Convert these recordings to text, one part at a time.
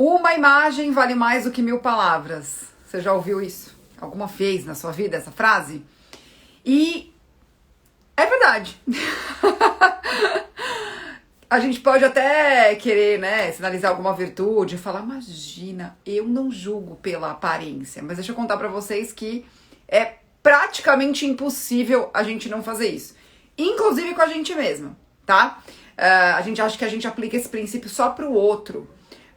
Uma imagem vale mais do que 1000 palavras. Você já ouviu isso? Alguma vez na sua vida essa frase? E é verdade. A gente pode até querer, né, sinalizar alguma virtude, falar, imagina, eu não julgo pela aparência. Mas deixa eu contar pra vocês que é praticamente impossível a gente não fazer isso. Inclusive com a gente mesma, tá? A gente acha que a gente aplica esse princípio só pro outro.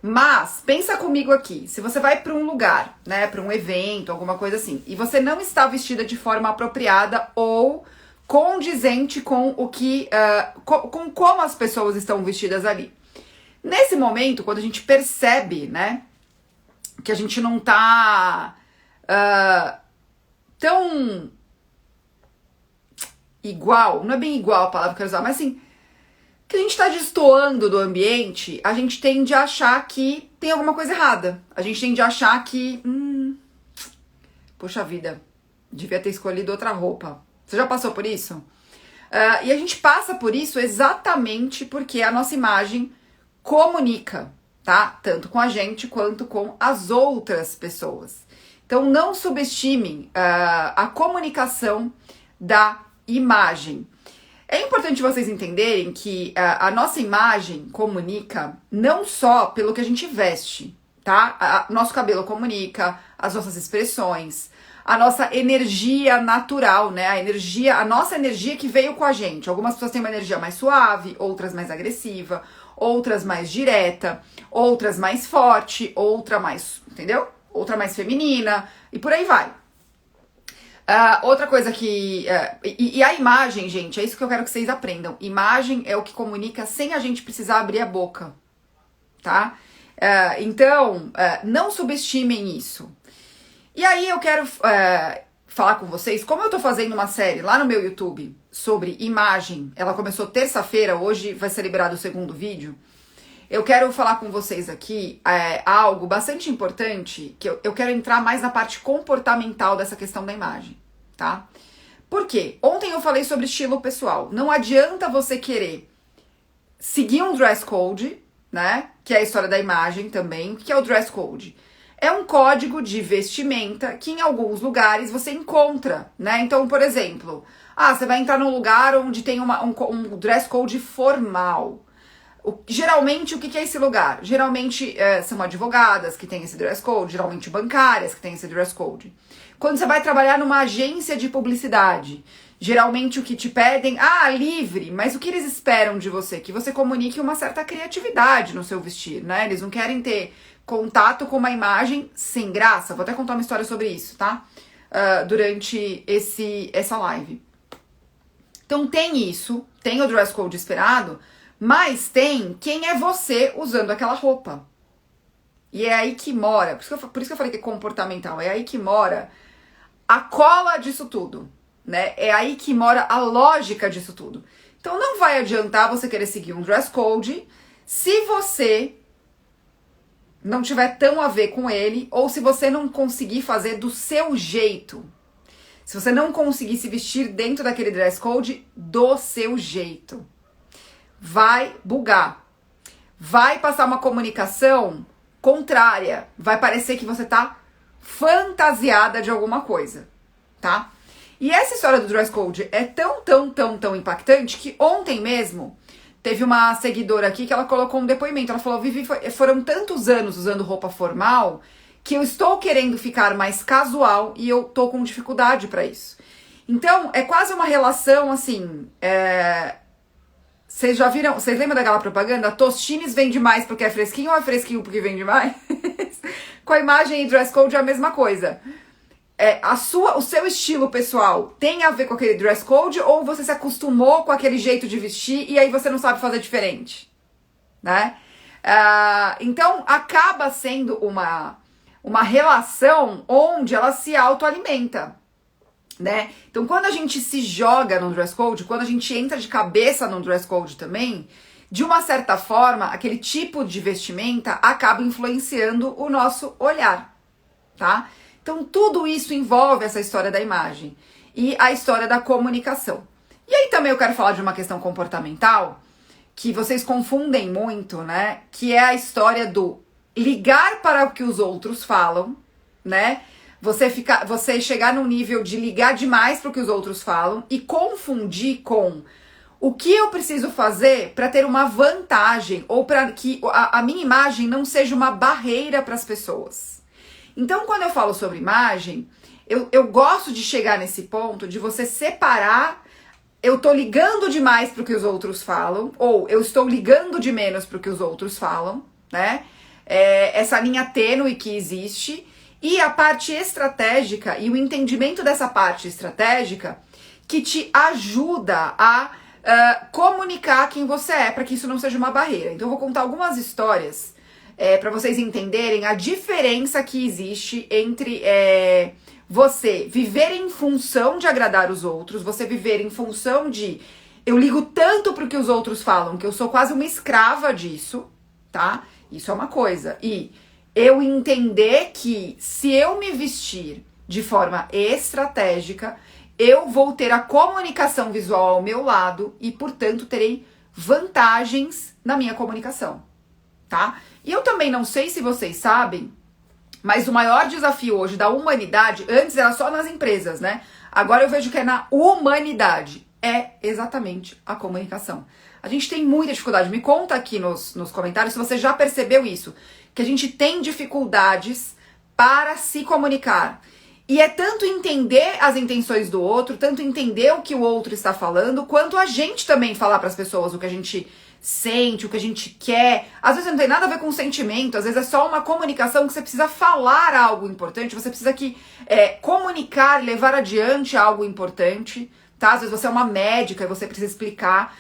Mas, pensa comigo aqui, se você vai pra um lugar, né, pra um evento, alguma coisa assim, e você não está vestida de forma apropriada ou condizente com o que, com como as pessoas estão vestidas ali. Nesse momento, quando a gente percebe, né, que a gente não tá tão igual, não é bem igual a palavra que eu quero usar, mas assim, que a gente tá destoando do ambiente, a gente tende a achar que tem alguma coisa errada. A gente tende a achar que, poxa vida, devia ter escolhido outra roupa. Você já passou por isso? E a gente passa por isso exatamente porque a nossa imagem comunica, tá? Tanto com a gente quanto com as outras pessoas. Então não subestimem a comunicação da imagem. É importante vocês entenderem que a nossa imagem comunica não só pelo que a gente veste, tá? Nosso cabelo comunica, as nossas expressões, a nossa energia natural, né? A nossa energia que veio com a gente. Algumas pessoas têm uma energia mais suave, outras mais agressiva, outras mais direta, outras mais forte, outra mais, entendeu? Outra mais feminina e por aí vai. Outra coisa que... E a imagem, gente, é isso que eu quero que vocês aprendam. Imagem é o que comunica sem a gente precisar abrir a boca, tá? Então, não subestimem isso. E aí eu quero falar com vocês, como eu tô fazendo uma série lá no meu YouTube sobre imagem, ela começou terça-feira, hoje vai ser liberado o segundo vídeo, eu quero falar com vocês aqui algo bastante importante, que eu quero entrar mais na parte comportamental dessa questão da imagem, tá? Por quê? Ontem eu falei sobre estilo pessoal, não adianta você querer seguir um dress code, né, que é a história da imagem também. O que é o dress code? É um código de vestimenta que em alguns lugares você encontra, né? Então, por exemplo, você vai entrar num lugar onde tem um dress code formal. Geralmente, o que é esse lugar? Geralmente são advogadas que têm esse dress code, geralmente bancárias que têm esse dress code. Quando você vai trabalhar numa agência de publicidade, geralmente o que te pedem, livre, mas o que eles esperam de você? Que você comunique uma certa criatividade no seu vestir, né? Eles não querem ter contato com uma imagem sem graça. Vou até contar uma história sobre isso, tá? Durante essa live. Então tem isso, tem o dress code esperado, mas tem quem é você usando aquela roupa. E é aí que mora, por isso que eu falei que é comportamental, é aí que mora a cola disso tudo, né? É aí que mora a lógica disso tudo. Então não vai adiantar você querer seguir um dress code se você não tiver tão a ver com ele, ou se você não conseguir fazer do seu jeito. Se você não conseguir se vestir dentro daquele dress code do seu jeito. Vai bugar. Vai passar uma comunicação contrária. Vai parecer que você tá fantasiada de alguma coisa, tá? E essa história do dress code é tão impactante que ontem mesmo teve uma seguidora aqui que ela colocou um depoimento. Ela falou, Vivi, foram tantos anos usando roupa formal que eu estou querendo ficar mais casual e eu tô com dificuldade pra isso. Então, é quase uma relação assim... Vocês já viram? Vocês lembram daquela propaganda? Tostines vende mais porque é fresquinho ou é fresquinho porque vende mais? Com a imagem e dress code é a mesma coisa. O seu estilo pessoal tem a ver com aquele dress code ou você se acostumou com aquele jeito de vestir e aí você não sabe fazer diferente, né? Então acaba sendo uma relação onde ela se autoalimenta, né? Então quando a gente se joga no dress code, quando a gente entra de cabeça no dress code também, de uma certa forma, aquele tipo de vestimenta acaba influenciando o nosso olhar, tá? Então, tudo isso envolve essa história da imagem e a história da comunicação. E aí também eu quero falar de uma questão comportamental que vocês confundem muito, né? Que é a história do ligar para o que os outros falam, né? Você chegar num nível de ligar demais para o que os outros falam e confundir com o que eu preciso fazer para ter uma vantagem ou para que a minha imagem não seja uma barreira para as pessoas. Então, quando eu falo sobre imagem, eu gosto de chegar nesse ponto de você separar. Eu tô ligando demais para o que os outros falam, ou eu estou ligando de menos para o que os outros falam, né? Essa linha tênue que existe, e a parte estratégica e o entendimento dessa parte estratégica que te ajuda a comunicar quem você é, para que isso não seja uma barreira. Então eu vou contar algumas histórias para vocês entenderem a diferença que existe entre você viver em função de agradar os outros, você viver em função de eu ligo tanto pro que os outros falam que eu sou quase uma escrava disso, tá? Isso é uma coisa. E eu entender que se eu me vestir de forma estratégica, eu vou ter a comunicação visual ao meu lado e, portanto, terei vantagens na minha comunicação, tá? E eu também não sei se vocês sabem, mas o maior desafio hoje da humanidade, antes era só nas empresas, né? Agora eu vejo que é na humanidade, é exatamente a comunicação. A gente tem muita dificuldade. Me conta aqui nos comentários se você já percebeu isso, que a gente tem dificuldades para se comunicar. E é tanto entender as intenções do outro, tanto entender o que o outro está falando, quanto a gente também falar para as pessoas o que a gente sente, o que a gente quer. Às vezes não tem nada a ver com sentimento, às vezes é só uma comunicação que você precisa falar algo importante, você precisa comunicar, levar adiante algo importante, tá? Às vezes você é uma médica e você precisa explicar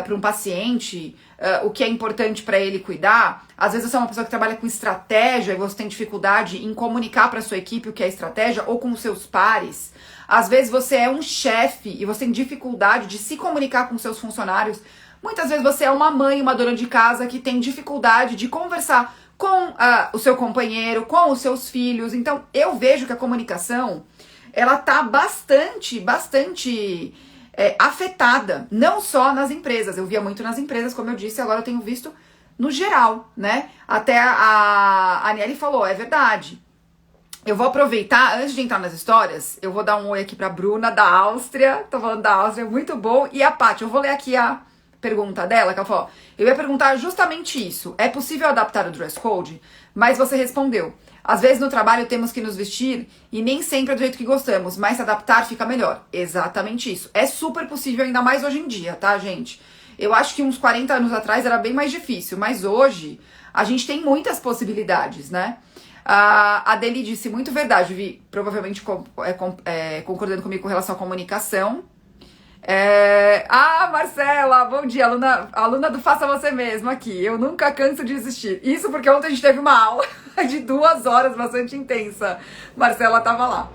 para um paciente o que é importante para ele cuidar. Às vezes você é uma pessoa que trabalha com estratégia e você tem dificuldade em comunicar para sua equipe o que é estratégia ou com os seus pares. Às vezes você é um chefe e você tem dificuldade de se comunicar com seus funcionários. Muitas vezes você é uma mãe, uma dona de casa que tem dificuldade de conversar com o seu companheiro, com os seus filhos. Então, eu vejo que a comunicação, ela tá bastante afetada, não só nas empresas. Eu via muito nas empresas, como eu disse, agora eu tenho visto no geral, né? Até a Aniele falou, é verdade. Eu vou aproveitar, antes de entrar nas histórias, eu vou dar um oi aqui pra Bruna, da Áustria. Tô falando da Áustria, muito bom. E a Paty, eu vou ler aqui a pergunta dela, que ela falou, eu ia perguntar justamente isso. É possível adaptar o dress code? Mas você respondeu. Às vezes no trabalho temos que nos vestir e nem sempre é do jeito que gostamos, mas se adaptar fica melhor. Exatamente isso. É super possível, ainda mais hoje em dia, tá, gente? Eu acho que uns 40 anos atrás era bem mais difícil, mas hoje a gente tem muitas possibilidades, né? A Adeli disse, muito verdade, Vi, provavelmente concordando comigo com relação à comunicação. Marcela, bom dia, aluna do Faça Você Mesmo aqui. Eu nunca canso de existir. Isso porque ontem a gente teve uma aula de 2 horas bastante intensa. Marcela tava lá.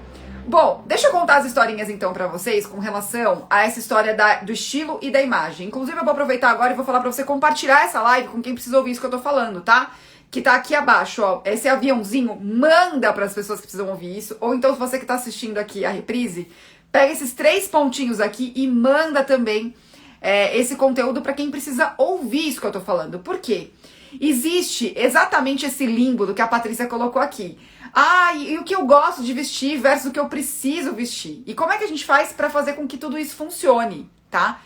Bom, deixa eu contar as historinhas então pra vocês com relação a essa história do estilo e da imagem. Inclusive eu vou aproveitar agora e vou falar pra você compartilhar essa live com quem precisa ouvir isso que eu tô falando, tá? Que tá aqui abaixo, ó. Esse aviãozinho, manda pras pessoas que precisam ouvir isso. Ou então, se você que tá assistindo aqui a reprise, pega esses 3 pontinhos aqui e manda também esse conteúdo para quem precisa ouvir isso que eu tô falando. Por quê? Existe exatamente esse limbo do que a Patrícia colocou aqui. E o que eu gosto de vestir versus o que eu preciso vestir. E como é que a gente faz para fazer com que tudo isso funcione, tá?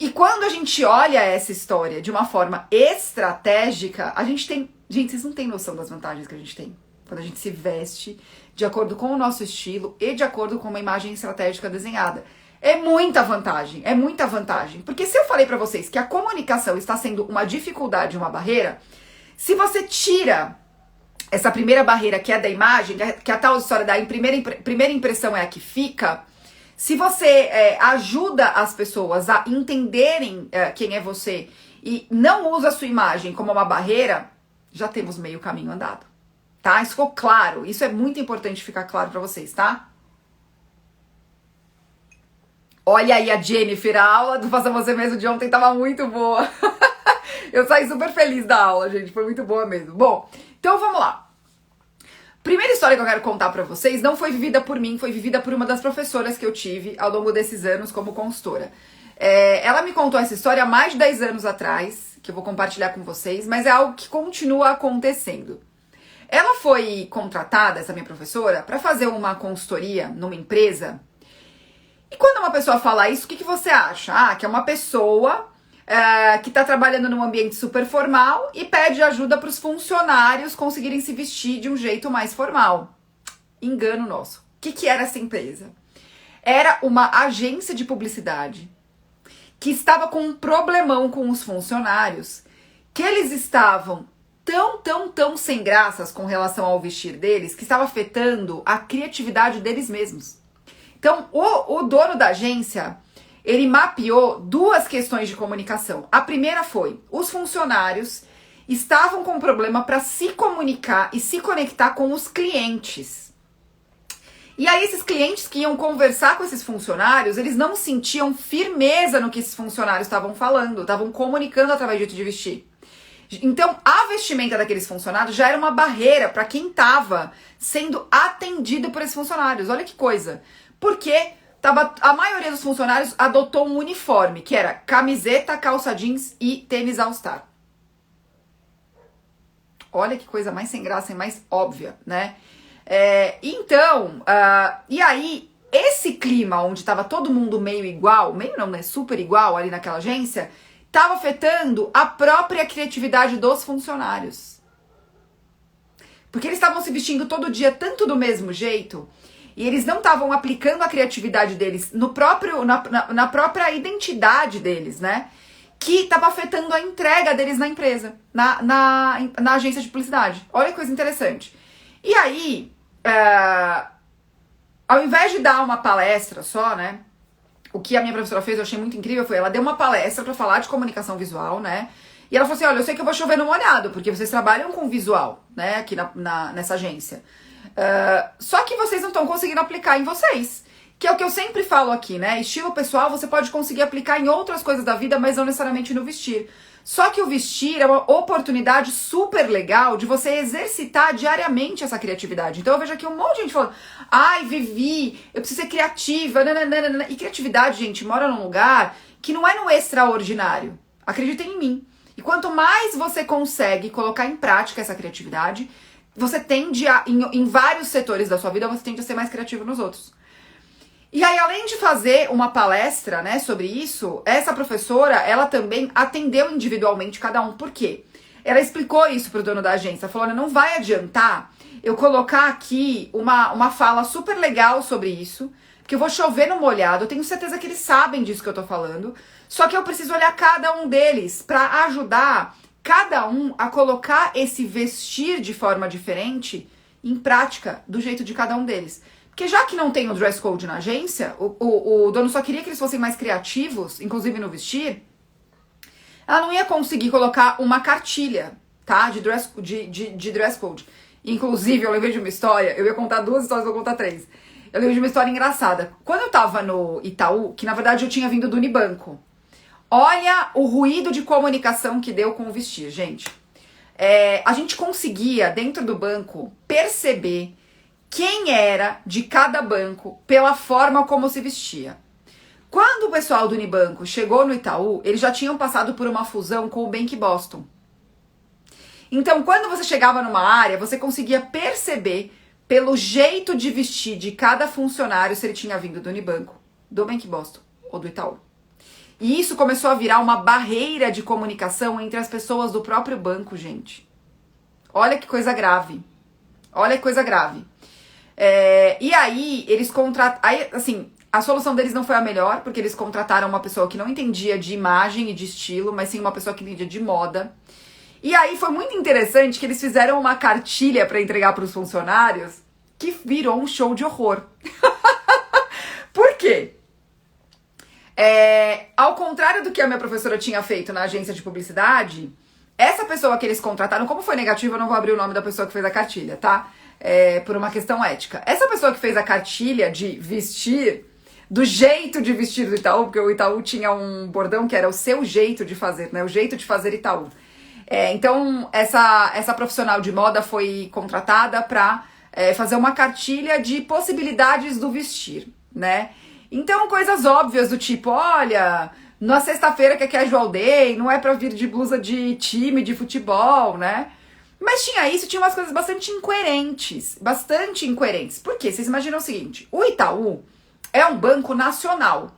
E quando a gente olha essa história de uma forma estratégica, a gente tem... Gente, vocês não têm noção das vantagens que a gente tem quando a gente se veste de acordo com o nosso estilo e de acordo com uma imagem estratégica desenhada. É muita vantagem, é muita vantagem. Porque se eu falei pra vocês que a comunicação está sendo uma dificuldade, uma barreira, se você tira essa primeira barreira que é da imagem, que é a tal história da primeira impressão é a que fica, se você ajuda as pessoas a entenderem quem é você e não usa a sua imagem como uma barreira, já temos meio caminho andado. Tá? Isso ficou claro. Isso é muito importante ficar claro pra vocês, tá? Olha aí a Jennifer, a aula do Faça Você Mesmo de ontem tava muito boa. Eu saí super feliz da aula, gente. Foi muito boa mesmo. Bom, então vamos lá. Primeira história que eu quero contar pra vocês não foi vivida por mim, foi vivida por uma das professoras que eu tive ao longo desses anos como consultora. Ela me contou essa história há mais de 10 anos atrás, que eu vou compartilhar com vocês, mas é algo que continua acontecendo. Ela foi contratada, essa minha professora, para fazer uma consultoria numa empresa. E quando uma pessoa fala isso, o que você acha? Ah, que é uma pessoa que está trabalhando num ambiente super formal e pede ajuda para os funcionários conseguirem se vestir de um jeito mais formal. Engano nosso. O que era essa empresa? Era uma agência de publicidade que estava com um problemão com os funcionários, que eles estavam tão sem graças com relação ao vestir deles, que estava afetando a criatividade deles mesmos. Então, o dono da agência, ele mapeou duas questões de comunicação. A primeira foi, os funcionários estavam com problema para se comunicar e se conectar com os clientes. E aí esses clientes que iam conversar com esses funcionários, eles não sentiam firmeza no que esses funcionários estavam falando, estavam comunicando através do jeito de vestir. Então, a vestimenta daqueles funcionários já era uma barreira para quem estava sendo atendido por esses funcionários. Olha que coisa. Porque a maioria dos funcionários adotou um uniforme, que era camiseta, calça jeans e tênis All-Star. Olha que coisa mais sem graça e mais óbvia, né? E aí, esse clima onde estava todo mundo meio igual, meio não, né? Super igual ali naquela agência, estava afetando a própria criatividade dos funcionários. Porque eles estavam se vestindo todo dia tanto do mesmo jeito e eles não estavam aplicando a criatividade deles na própria identidade deles, né? Que estava afetando a entrega deles na empresa, na agência de publicidade. Olha que coisa interessante. E aí, ao invés de dar uma palestra só, né? O que a minha professora fez, eu achei muito incrível, foi ela deu uma palestra para falar de comunicação visual, né? E ela falou assim, olha, eu sei que eu vou chover no molhado, porque vocês trabalham com visual, né, aqui nessa agência. Só que vocês não estão conseguindo aplicar em vocês. Que é o que eu sempre falo aqui, né? Estilo pessoal você pode conseguir aplicar em outras coisas da vida, mas não necessariamente no vestir. Só que o vestir é uma oportunidade super legal de você exercitar diariamente essa criatividade. Então eu vejo aqui um monte de gente falando, ai, Vivi, eu preciso ser criativa, nananana. E criatividade, gente, mora num lugar que não é no extraordinário. Acreditem em mim. E quanto mais você consegue colocar em prática essa criatividade, você tende em vários setores da sua vida, você tende a ser mais criativo nos outros. E aí, além de fazer uma palestra, né, sobre isso, essa professora, ela também atendeu individualmente cada um. Por quê? Ela explicou isso pro dono da agência, falou, não vai adiantar eu colocar aqui uma fala super legal sobre isso, porque eu vou chover no molhado, eu tenho certeza que eles sabem disso que eu tô falando, só que eu preciso olhar cada um deles para ajudar cada um a colocar esse vestir de forma diferente em prática do jeito de cada um deles. Porque já que não tem o dress code na agência, o dono só queria que eles fossem mais criativos, inclusive no vestir, ela não ia conseguir colocar uma cartilha, tá? De dress code. Inclusive, eu lembrei de uma história, eu ia contar 2 histórias, vou contar 3. Eu lembrei de uma história engraçada. Quando eu tava no Itaú, que na verdade eu tinha vindo do Unibanco, olha o ruído de comunicação que deu com o vestir, gente. A gente conseguia, dentro do banco, perceber quem era de cada banco pela forma como se vestia. Quando o pessoal do Unibanco chegou no Itaú, eles já tinham passado por uma fusão com o Bank Boston. Então, quando você chegava numa área, você conseguia perceber pelo jeito de vestir de cada funcionário se ele tinha vindo do Unibanco, do Bank Boston ou do Itaú. E isso começou a virar uma barreira de comunicação entre as pessoas do próprio banco, gente. Olha que coisa grave. Olha que coisa grave. E aí, eles contrataram... Aí, assim, a solução deles não foi a melhor, porque eles contrataram uma pessoa que não entendia de imagem e de estilo, mas sim uma pessoa que entendia de moda. E aí, foi muito interessante que eles fizeram uma cartilha para entregar para os funcionários que virou um show de horror. Por quê? Ao contrário do que a minha professora tinha feito na agência de publicidade, essa pessoa que eles contrataram, como foi negativo, eu não vou abrir o nome da pessoa que fez a cartilha, tá? Por uma questão ética. Essa pessoa que fez a cartilha de vestir, do jeito de vestir do Itaú, porque o Itaú tinha um bordão que era o seu jeito de fazer, né? O jeito de fazer Itaú. Então, essa profissional de moda foi contratada para fazer uma cartilha de possibilidades do vestir, né? Então, coisas óbvias do tipo, olha, Na sexta-feira que é casual day, não é pra vir de blusa de time, de futebol, né? Mas tinha isso, tinha umas coisas bastante incoerentes. Bastante incoerentes. Por quê? Vocês imaginam o seguinte, o Itaú é um banco nacional.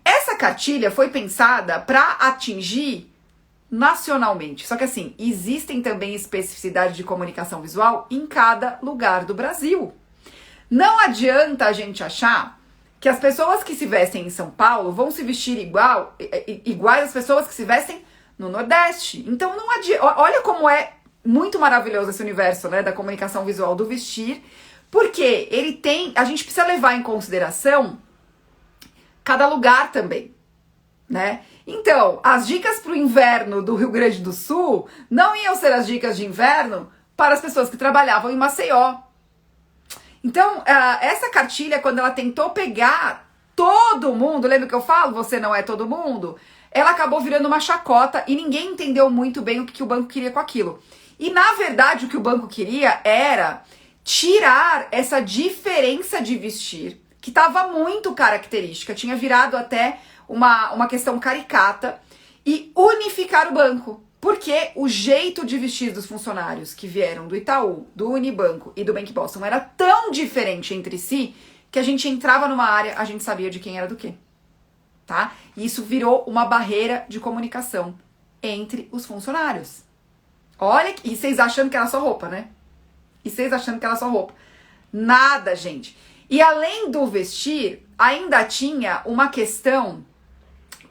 Essa cartilha foi pensada para atingir nacionalmente. Só que assim, existem também especificidades de comunicação visual em cada lugar do Brasil. Não adianta a gente achar que as pessoas que se vestem em São Paulo vão se vestir iguais às pessoas que se vestem no Nordeste. Então não adianta. Olha como é muito maravilhoso esse universo, né, da comunicação visual do vestir, porque ele tem, a gente precisa levar em consideração cada lugar também, né? Então, as dicas para o inverno do Rio Grande do Sul não iam ser as dicas de inverno para as pessoas que trabalhavam em Maceió. Então, essa cartilha, quando ela tentou pegar todo mundo, lembra que eu falo, você não é todo mundo? Ela acabou virando uma chacota e ninguém entendeu muito bem o que o banco queria com aquilo. E, na verdade, o que o banco queria era tirar essa diferença de vestir, que estava muito característica, tinha virado até uma questão caricata, e unificar o banco. Porque o jeito de vestir dos funcionários que vieram do Itaú, do Unibanco e do Bank Boston era tão diferente entre si que a gente entrava numa área, a gente sabia de quem era do quê, tá? E isso virou uma barreira de comunicação entre os funcionários. Olha, e vocês achando que era só roupa, né? E vocês achando que era só roupa. Nada, gente. E além do vestir, ainda tinha uma questão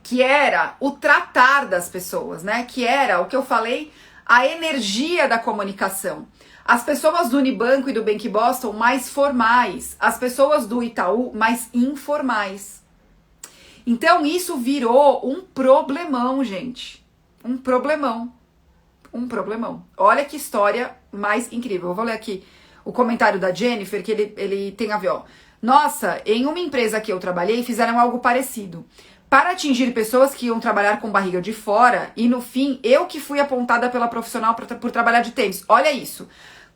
que era o tratar das pessoas, né? Que era o que eu falei, a energia da comunicação. As pessoas do Unibanco e do Bank Boston mais formais, as pessoas do Itaú mais informais. Então isso virou um problemão, gente. Um problemão. Um problemão. Olha que história mais incrível. Eu vou ler aqui o comentário da Jennifer, que ele tem a ver, ó. Nossa, em uma empresa que eu trabalhei, fizeram algo parecido. Para atingir pessoas que iam trabalhar com barriga de fora, e no fim, eu que fui apontada pela profissional por trabalhar de tênis. Olha isso.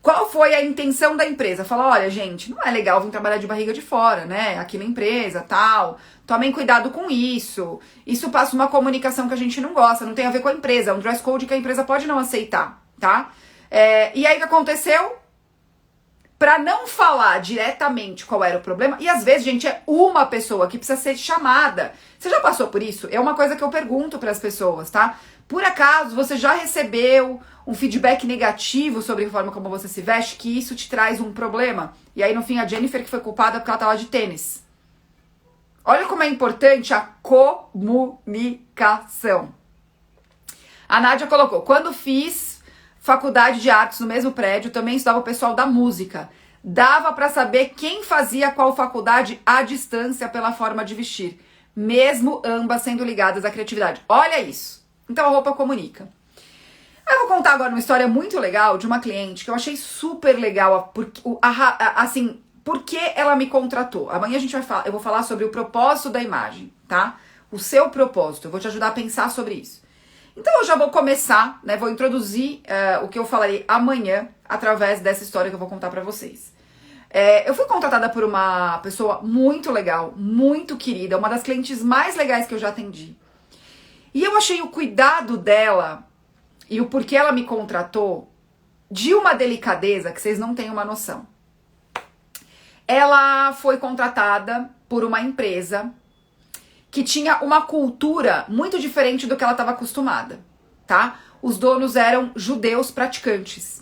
Qual foi a intenção da empresa? Falar, olha, gente, não é legal vir trabalhar de barriga de fora, né? Aqui na empresa, tal. Tomem cuidado com isso. Isso passa uma comunicação que a gente não gosta, não tem a ver com a empresa. É um dress code que a empresa pode não aceitar, tá? E aí o que aconteceu? Para não falar diretamente qual era o problema, e às vezes, gente, é uma pessoa que precisa ser chamada. Você já passou por isso? É uma coisa que eu pergunto para as pessoas, tá? Por acaso você já recebeu um feedback negativo sobre a forma como você se veste, que isso te traz um problema? E aí, no fim, a Jennifer que foi culpada porque ela tava de tênis. Olha como é importante a comunicação. A Nádia colocou, quando fiz faculdade de artes no mesmo prédio, também estudava o pessoal da música. Dava para saber quem fazia qual faculdade à distância pela forma de vestir, mesmo ambas sendo ligadas à criatividade. Olha isso. Então a roupa comunica. Eu vou contar agora uma história muito legal de uma cliente que eu achei super legal, assim, porque ela me contratou. Amanhã eu vou falar sobre o propósito da imagem, tá? O seu propósito. Eu vou te ajudar a pensar sobre isso. Então eu já vou começar, né, vou introduzir o que eu falarei amanhã através dessa história que eu vou contar pra vocês. Eu fui contratada por uma pessoa muito legal, muito querida, uma das clientes mais legais que eu já atendi. E eu achei o cuidado dela e o porquê ela me contratou de uma delicadeza que vocês não têm uma noção. Ela foi contratada por uma empresa que tinha uma cultura muito diferente do que ela estava acostumada, tá? Os donos eram judeus praticantes.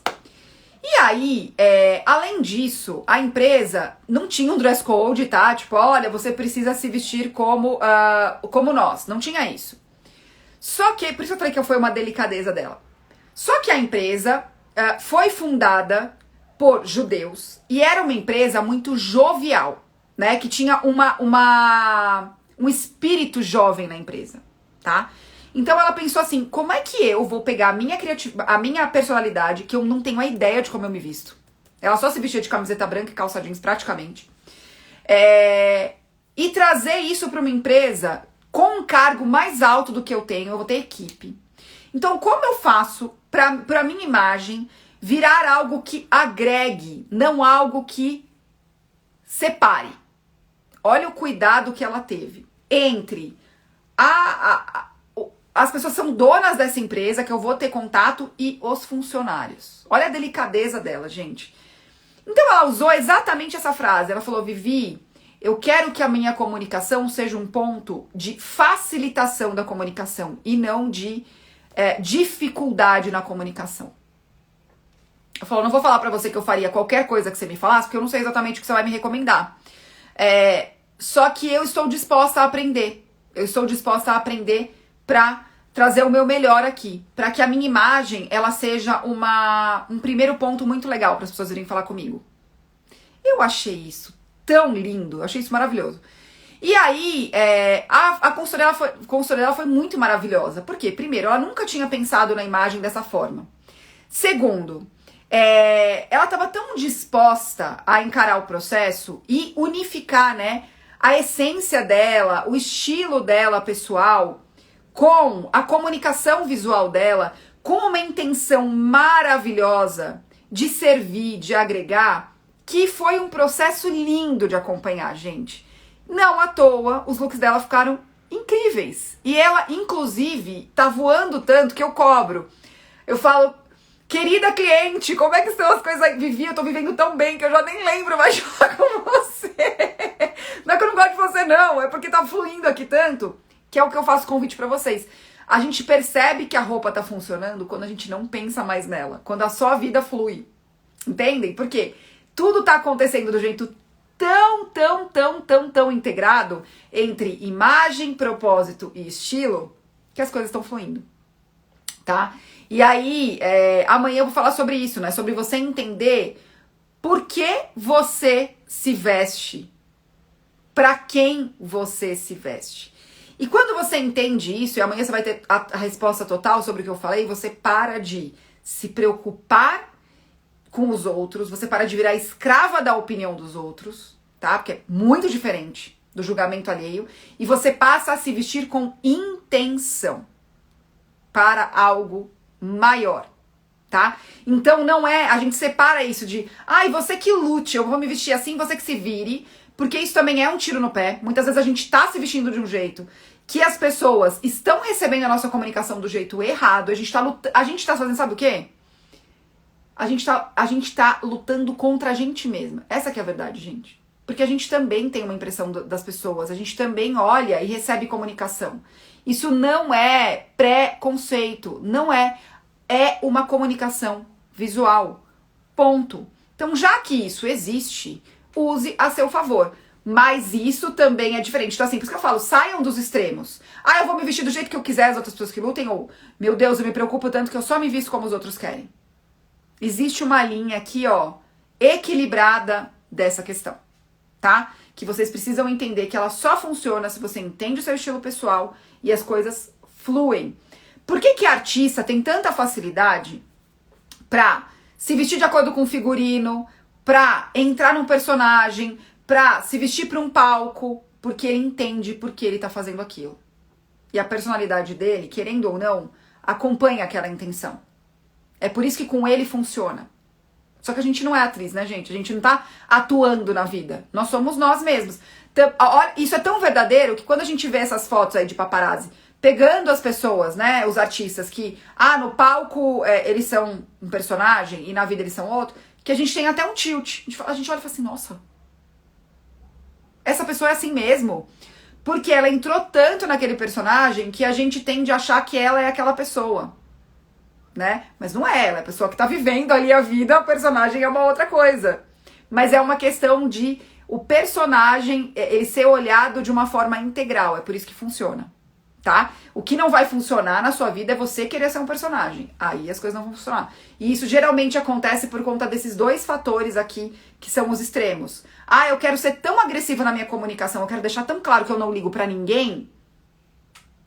E aí, além disso, a empresa não tinha um dress code, tá? Tipo, olha, você precisa se vestir como nós. Não tinha isso. Só que, por isso eu falei que foi uma delicadeza dela. Só que a empresa foi fundada por judeus e era uma empresa muito jovial, né? Que tinha um espírito jovem na empresa, tá? Então ela pensou assim, como é que eu vou pegar a minha personalidade, que eu não tenho a ideia de como eu me visto. Ela só se vestia de camiseta branca e calça jeans praticamente. E trazer isso para uma empresa com um cargo mais alto do que eu tenho, eu vou ter equipe. Então como eu faço para minha imagem virar algo que agregue, não algo que separe? Olha o cuidado que ela teve entre as pessoas são donas dessa empresa que eu vou ter contato e os funcionários. Olha a delicadeza dela, gente. Então ela usou exatamente essa frase. Ela falou, Vivi, eu quero que a minha comunicação seja um ponto de facilitação da comunicação e não de dificuldade na comunicação. Eu falo, não vou falar pra você que eu faria qualquer coisa que você me falasse, porque eu não sei exatamente o que você vai me recomendar. Só que eu estou disposta a aprender. Eu estou disposta a aprender pra trazer o meu melhor aqui. Pra que a minha imagem, ela seja um primeiro ponto muito legal para as pessoas virem falar comigo. Eu achei isso tão lindo, eu achei isso maravilhoso. E aí, a consultoria dela foi muito maravilhosa. Por quê? Primeiro, ela nunca tinha pensado na imagem dessa forma. Segundo, ela estava tão disposta a encarar o processo e unificar, né, a essência dela, o estilo dela pessoal, com a comunicação visual dela, com uma intenção maravilhosa de servir, de agregar, que foi um processo lindo de acompanhar, gente. Não à toa, os looks dela ficaram incríveis. E ela, inclusive, tá voando tanto que eu cobro. Eu falo, querida cliente, como é que estão as coisas aí? Vivi, eu tô vivendo tão bem que eu já nem lembro mais de falar com você. Não é que eu não gosto de você, não. É porque tá fluindo aqui tanto, que é o que eu faço convite pra vocês. A gente percebe que a roupa tá funcionando quando a gente não pensa mais nela. Quando a sua vida flui. Entendem? Por quê? Tudo tá acontecendo do jeito tão integrado entre imagem, propósito e estilo, que as coisas estão fluindo, tá? E aí, amanhã eu vou falar sobre isso, né? Sobre você entender por que você se veste, pra quem você se veste. E quando você entende isso, e amanhã você vai ter a resposta total sobre o que eu falei, você para de se preocupar com os outros, você para de virar escrava da opinião dos outros, tá? Porque é muito diferente do julgamento alheio. E você passa a se vestir com intenção para algo maior, tá? Então não a gente separa isso de, você que lute, eu vou me vestir assim, você que se vire, porque isso também é um tiro no pé. Muitas vezes a gente tá se vestindo de um jeito que as pessoas estão recebendo a nossa comunicação do jeito errado, a gente tá fazendo, sabe o quê? A gente tá lutando contra a gente mesma. Essa que é a verdade, gente. Porque a gente também tem uma impressão das pessoas, a gente também olha e recebe comunicação. Isso não é preconceito, não é uma comunicação visual. Ponto. Então, já que isso existe, use a seu favor. Mas isso também é diferente. Então, assim, por isso que eu falo, saiam dos extremos. Eu vou me vestir do jeito que eu quiser, as outras pessoas que lutem, ou, meu Deus, eu me preocupo tanto que eu só me visto como os outros querem. Existe uma linha aqui, ó, equilibrada dessa questão, tá? Que vocês precisam entender que ela só funciona se você entende o seu estilo pessoal e as coisas fluem. Por que a artista tem tanta facilidade pra se vestir de acordo com o figurino, pra entrar num personagem, pra se vestir pra um palco? Porque ele entende por que ele tá fazendo aquilo. E a personalidade dele, querendo ou não, acompanha aquela intenção. É por isso que com ele funciona. Só que a gente não é atriz, né, gente? A gente não tá atuando na vida. Nós somos nós mesmos. Então, isso é tão verdadeiro que quando a gente vê essas fotos aí de paparazzi pegando as pessoas, né, os artistas que, no palco eles são um personagem e na vida eles são outro, que a gente tem até um tilt. A gente olha e fala assim, nossa, essa pessoa é assim mesmo. Porque ela entrou tanto naquele personagem que a gente tende a achar que ela é aquela pessoa. Né? Mas não é ela, é a pessoa que tá vivendo ali a vida, o personagem é uma outra coisa. Mas é uma questão de o personagem ele ser olhado de uma forma integral, é por isso que funciona, tá? O que não vai funcionar na sua vida é você querer ser um personagem, aí as coisas não vão funcionar. E isso geralmente acontece por conta desses dois fatores aqui, que são os extremos. Eu quero ser tão agressiva na minha comunicação, eu quero deixar tão claro que eu não ligo pra ninguém,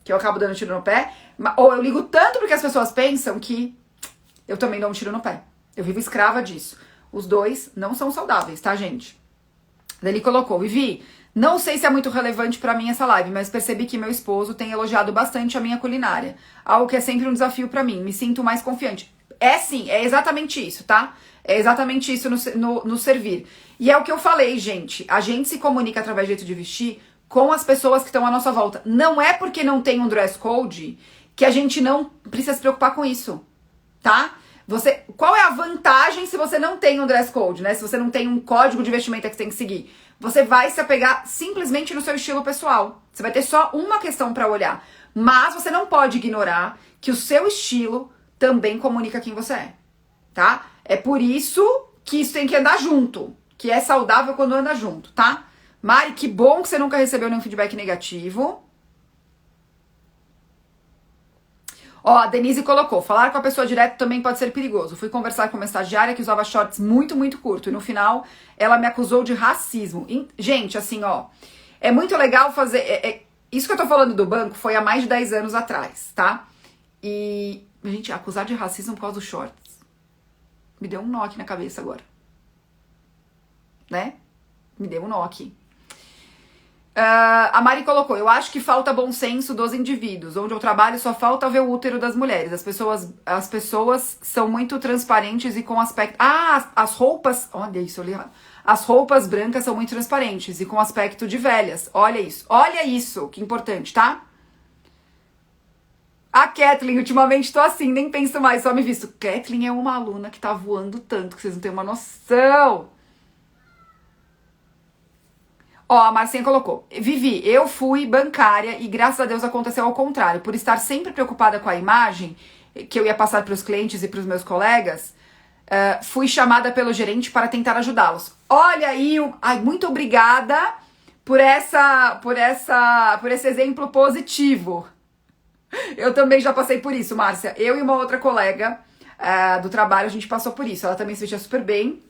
que eu acabo dando tiro no pé, ou eu ligo tanto porque as pessoas pensam que eu também dou um tiro no pé. Eu vivo escrava disso. Os dois não são saudáveis, tá, gente? Daí ele colocou, Vivi, não sei se é muito relevante pra mim essa live, mas percebi que meu esposo tem elogiado bastante a minha culinária. Algo que é sempre um desafio pra mim. Me sinto mais confiante. Sim, é exatamente isso, tá? É exatamente isso no servir. E é o que eu falei, gente. A gente se comunica através do jeito de vestir com as pessoas que estão à nossa volta. Não é porque não tem um dress code que a gente não precisa se preocupar com isso, tá? Qual é a vantagem se você não tem um dress code, né? Se você não tem um código de vestimenta que você tem que seguir? Você vai se apegar simplesmente no seu estilo pessoal. Você vai ter só uma questão para olhar. Mas você não pode ignorar que o seu estilo também comunica quem você é, tá? É por isso que isso tem que andar junto, que é saudável quando anda junto, tá? Mari, que bom que você nunca recebeu nenhum feedback negativo. Ó, a Denise colocou, falar com a pessoa direto também pode ser perigoso. Fui conversar com uma estagiária que usava shorts muito, muito curto. E no final, ela me acusou de racismo. Gente, assim, ó, é muito legal fazer... Isso que eu tô falando do banco foi há mais de 10 anos atrás, tá? E, gente, acusar de racismo por causa dos shorts. Me deu um nó aqui na cabeça agora. Né? Me deu um nó aqui. A Mari colocou, eu acho que falta bom senso dos indivíduos. Onde eu trabalho só falta ver o útero das mulheres. As pessoas são muito transparentes e com aspecto... as roupas... Olha isso, eu li errado. As roupas brancas são muito transparentes e com aspecto de velhas. Olha isso, que importante, tá? A Kathleen, ultimamente tô assim, nem penso mais, só me visto. Kathleen é uma aluna que tá voando tanto que vocês não têm uma noção. Ó, a Marcinha colocou, Vivi, eu fui bancária e graças a Deus aconteceu ao contrário. Por estar sempre preocupada com a imagem que eu ia passar para os clientes e para os meus colegas, fui chamada pelo gerente para tentar ajudá-los. Olha aí, muito obrigada por esse exemplo positivo. Eu também já passei por isso, Márcia. Eu e uma outra colega do trabalho, a gente passou por isso. Ela também se vestia super bem.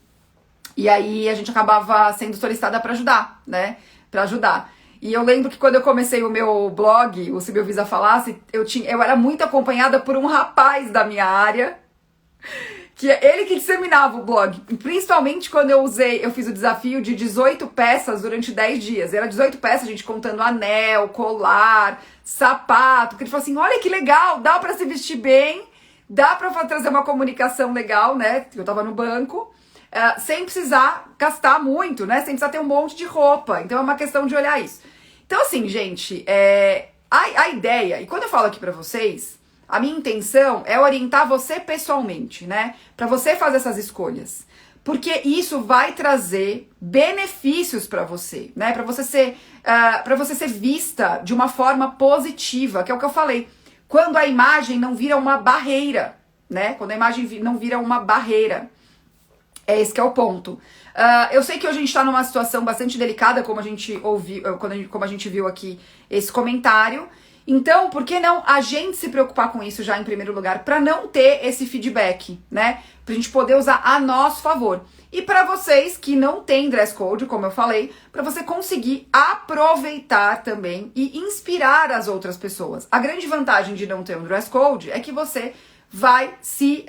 E aí a gente acabava sendo solicitada para ajudar, né? Para ajudar. E eu lembro que quando eu comecei o meu blog, o Se Meu Visa Falasse, eu era muito acompanhada por um rapaz da minha área, que é ele que disseminava o blog. Principalmente quando eu fiz o desafio de 18 peças durante 10 dias. Era 18 peças, a gente contando anel, colar, sapato. Que ele falou assim, olha que legal, dá para se vestir bem, dá para trazer uma comunicação legal, né? Eu tava no banco. Sem precisar gastar muito, né? Sem precisar ter um monte de roupa. Então é uma questão de olhar isso. Então, assim, gente, a ideia, e quando eu falo aqui pra vocês, a minha intenção é orientar você pessoalmente, né? Pra você fazer essas escolhas. Porque isso vai trazer benefícios pra você, né? Pra você ser vista de uma forma positiva, que é o que eu falei. Quando a imagem não vira uma barreira, né? Quando a imagem não vira uma barreira. É esse que é o ponto. Eu sei que hoje a gente tá numa situação bastante delicada, como a gente ouviu, como a gente viu aqui esse comentário. Então, por que não a gente se preocupar com isso já em primeiro lugar, para não ter esse feedback, né? Pra gente poder usar a nosso favor. E para vocês que não têm dress code, como eu falei, para você conseguir aproveitar também e inspirar as outras pessoas. A grande vantagem de não ter um dress code é que você vai se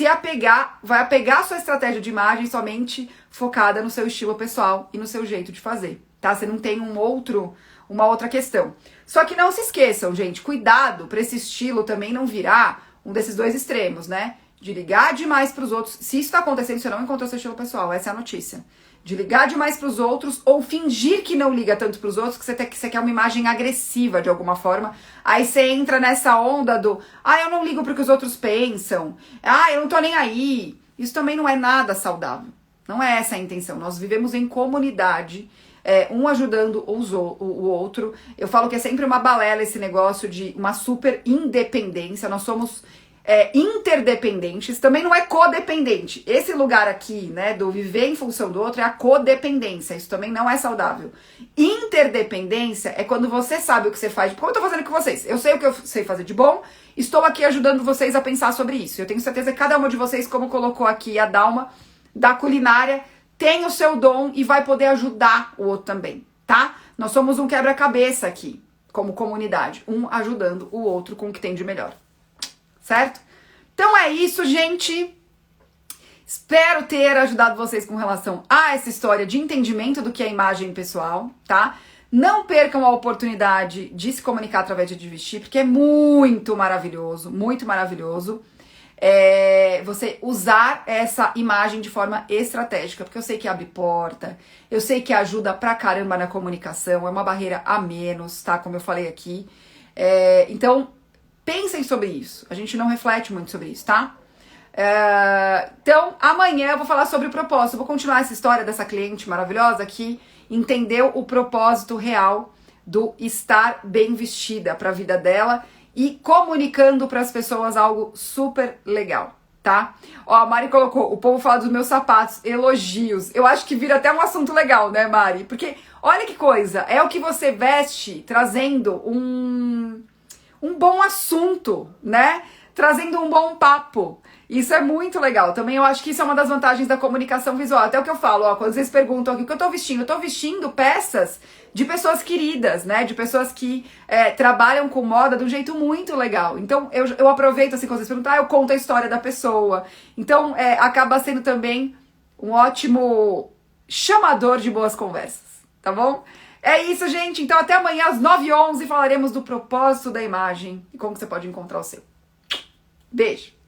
apegar, vai apegar a sua estratégia de imagem somente focada no seu estilo pessoal e no seu jeito de fazer, tá? Você não tem uma outra questão. Só que não se esqueçam, gente, cuidado para esse estilo também não virar um desses dois extremos, né? De ligar demais pros outros. Se isso tá acontecendo, você não encontrou seu estilo pessoal, essa é a notícia. De ligar demais pros outros ou fingir que não liga tanto pros outros, que você quer uma imagem agressiva de alguma forma. Aí você entra nessa onda do, eu não ligo pro que os outros pensam. Eu não tô nem aí. Isso também não é nada saudável. Não é essa a intenção. Nós vivemos em comunidade, um ajudando o outro. Eu falo que é sempre uma balela esse negócio de uma super independência. Nós somos interdependentes, também não é codependente. Esse lugar aqui, né, do viver em função do outro é a codependência. Isso também não é saudável. Interdependência é quando você sabe o que você faz. Como eu tô fazendo com vocês? Eu sei o que eu sei fazer de bom, estou aqui ajudando vocês a pensar sobre isso. Eu tenho certeza que cada uma de vocês, como colocou aqui a Dalma, da culinária, tem o seu dom e vai poder ajudar o outro também, tá? Nós somos um quebra-cabeça aqui, como comunidade, um ajudando o outro com o que tem de melhor. Certo? Então é isso, gente. Espero ter ajudado vocês com relação a essa história de entendimento do que é imagem pessoal, tá? Não percam a oportunidade de se comunicar através de vestir, porque é muito maravilhoso, muito maravilhoso. você usar essa imagem de forma estratégica, porque eu sei que abre porta, eu sei que ajuda pra caramba na comunicação, é uma barreira a menos, tá? Como eu falei aqui. Então, pensem sobre isso. A gente não reflete muito sobre isso, tá? Então, amanhã eu vou falar sobre o propósito. Eu vou continuar essa história dessa cliente maravilhosa que entendeu o propósito real do estar bem vestida para a vida dela e comunicando para as pessoas algo super legal, tá? Ó, a Mari colocou, o povo fala dos meus sapatos, elogios. Eu acho que vira até um assunto legal, né, Mari? Porque olha que coisa, é o que você veste trazendo um bom assunto, né? Trazendo um bom papo. Isso é muito legal. Também eu acho que isso é uma das vantagens da comunicação visual. Até o que eu falo, ó, quando vocês perguntam aqui o que eu tô vestindo, eu tô vestindo peças de pessoas queridas, né? De pessoas que trabalham com moda de um jeito muito legal. Então eu aproveito assim, quando vocês perguntam, eu conto a história da pessoa. Então acaba sendo também um ótimo chamador de boas conversas, tá bom? É isso, gente. Então até amanhã às 9h11 falaremos do propósito da imagem e como que você pode encontrar o seu. Beijo!